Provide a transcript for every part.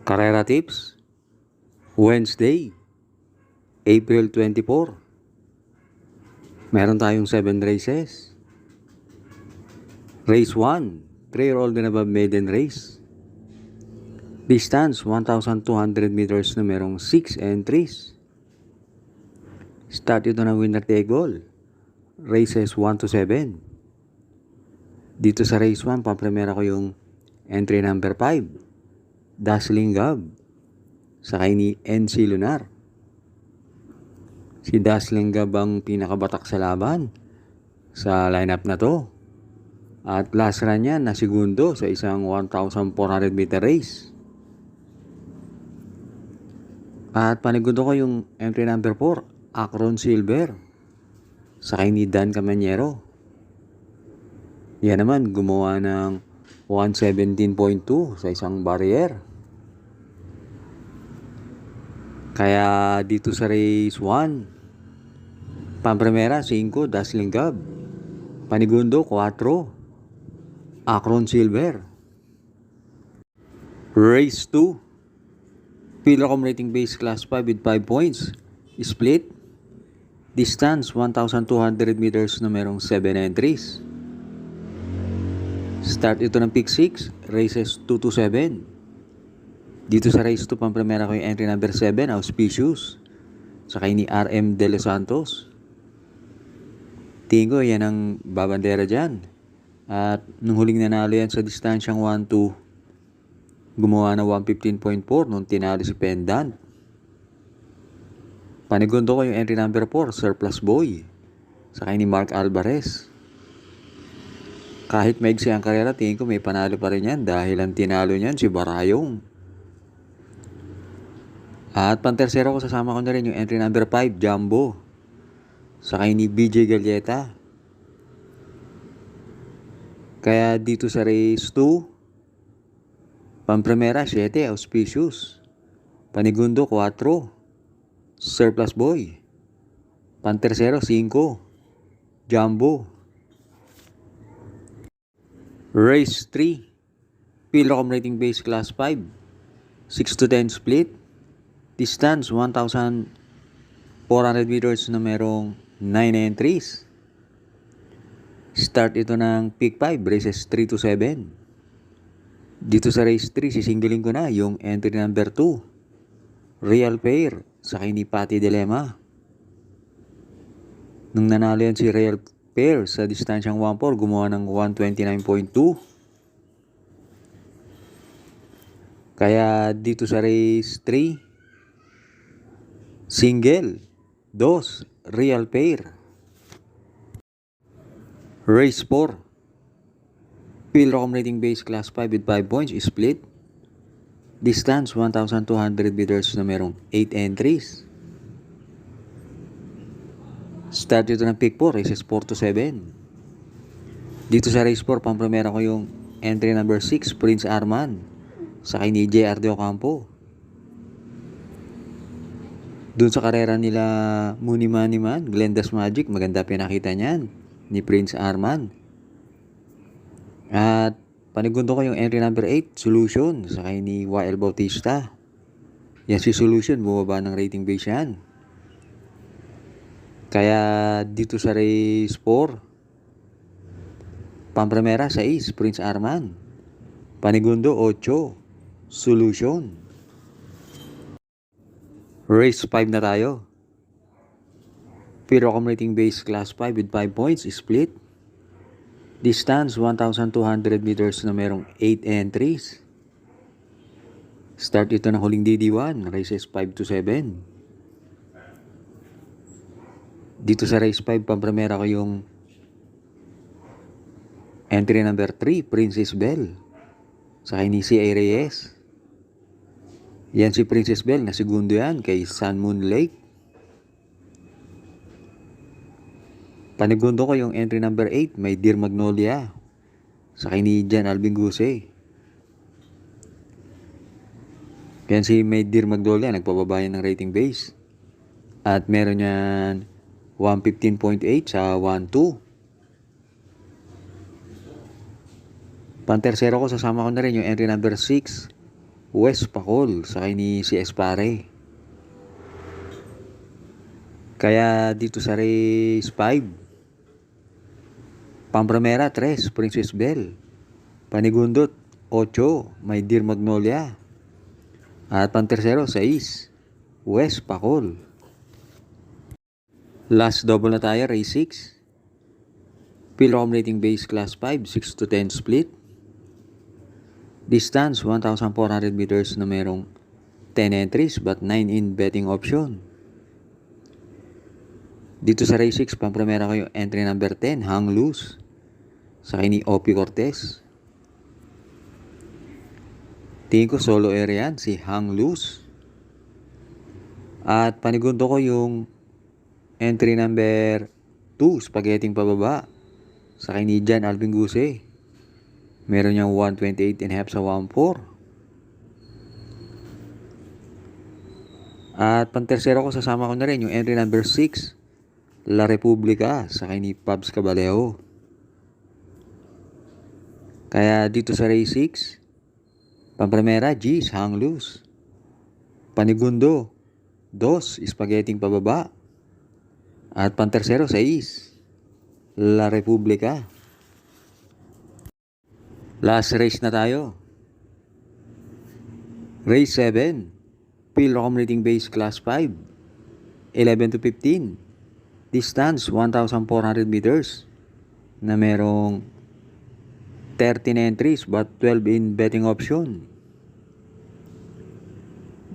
Carrera Tips, Wednesday, April 24. Meron tayong 7 races. Race 1, 3-year-old and above maiden race. Distance, 1,200 meters na merong 6 entries. Start ito ng winner take all. Races 1 to 7. Dito sa race 1, papremera ko yung entry number 5. Dazzling Gab. Sakay ni NC Lunar. Si Dazzling Gab ang pinakabatak sa laban sa lineup na to. At last run niya na segundo sa isang 1,400 meter race. At panigundo ko yung entry number 4, Akron Silver. Sakay ni Dan Camanyero. Yan naman, gumawa ng 117.2 sa isang barrier. Kaya dito sa race 1, pampremera 5, Dazzling Gab. Panigundo 4, Akron Silver. Race 2, Pillarcom rating base class 5 with 5 points. Split. Distance 1,200 meters na merong 7 entries. Start ito ng pick 6, races 2 to 7. Dito sa race 2, pampremera ko yung entry number 7, Auspicious. Sakay ni RM De Los Santos. Tingin ko yan ang babandera dyan. At nung huling nanalo yan sa distansyang 1-2, gumawa na 115.4 nung tinalo si Pendant. Panigundo ko yung entry number 4, Surplus Boy. Sakay ni Mark Alvarez. Kahit maigsi ang karera, tingin ko may panalo pa rin yan dahil ang tinalo niyan si Barayong. At pantersero ko, sasama ko na rin yung entry number 5, Jumbo. Sakay ni BJ Galleta. Kaya dito sa race 2, pampremera 7, Auspicious. Panigundo 4, Surplus Boy. Pantersero 5, Jumbo. Race 3, Pillarcom rating base class 5, 6 to 10 split. Distance 1,400 meters na merong 9 entries. Start ito ng pick 5, races 3 to 7. Dito sa race 3, sisingilin ko na yung entry number 2, Real Pair, sakay ni Patty Dilema. Nung nanalo yan si Real Pair sa distansyang 1-4, gumawa ng 129.2. Kaya dito sa race 3, single 2, Real Pair. Race 4, Pillarcom rating base class 5 with 5 points, split. Distance 1,200 meters na merong 8 entries. Start ito ng pick 4, races 4 to 7. Dito sa race 4, pampremera ko yung entry number 6, Prince Arman. Sakay ni JR De Ocampo. Doon sa karera nila Muni Maniman, Glenda's Magic, maganda pinakita niyan ni Prince Arman. At panigundo ko yung entry number 8, Solution, sakay ni YL Bautista. Yan si Solution, bumaba ng rating base yan. Kaya dito sa race 4, pampremera 6, Prince Arman. Panigundo 8, Solution. Race 5 na tayo. Pillarcom rating base class 5 with 5 points, split. Distance 1,200 meters na merong 8 entries. Start ito ng huling DD1, races 5 to 7. Dito sa race 5, pampremera ko yung entry number 3, Princess Belle. Sakay ni C.A. Reyes. Yan si Princess Belle, na segundo yan kay Sun Moon Lake. Panigundo ko yung entry number 8, may Dear Magnolia. Sakay ni Jan Alvin Guse. Yan si may Dear Magnolia, nagpababa yan ng rating base. At meron yan 115.8 sa 1-2. Pantersero ko, sasama ko na rin yung entry number 6, West Pacol, sakay ni si Espare. Kaya dito sa race 5, Pampramera 3, Princess Belle. Panigundot 8, My Dear Magnolia. At pantersero 6, West Pacol. Last double na tayo, race 6. Pilcom rating base class 5, 6 to 10 split. Distance 1,400 meters na merong 10 entries but 9 in betting option. Dito sa race 6, pampramera ko yung entry number 10, Hang Loose. Sakay ni Opie Cortez. Tingin ko solo area yan, si Hang Loose. At panigundo ko yung entry number 2, Spaghetting pababa. Sakay ni Jan Alvin Guse. Meron niyang 128.5 sa 1.4. At pantersero ko, sasama ko na rin yung entry number 6, La Republica, sakay ni Pabs Cabalejo. Kaya dito sa race 6, pampramera, G's, Hang Loose. Panigundo, 2, Spaghetting pababa. At pantersero, 6, La Republica. Last race na tayo. Race 7, Pilcom rating base class 5, 11 to 15. Distance 1,400 meters na merong 13 entries but 12 in betting option.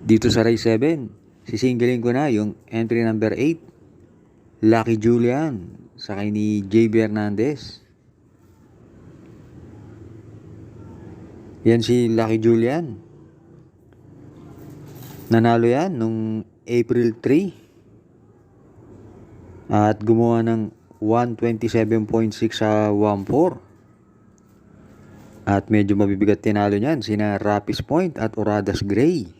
Dito sa race 7, sisingilin ko na yung entry number 8, Lucky Julian, sakay ni JB Hernandez. Yan si Lucky Julian. Nanalo yan nung April 3 at gumawa ng 127.6 sa 1.4. At medyo mabibigat tinalo niyan sina Rapis Point at Oradas Gray.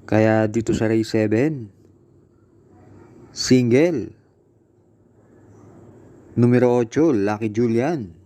Kaya dito sa race 7, single numero 8, Lucky Julian.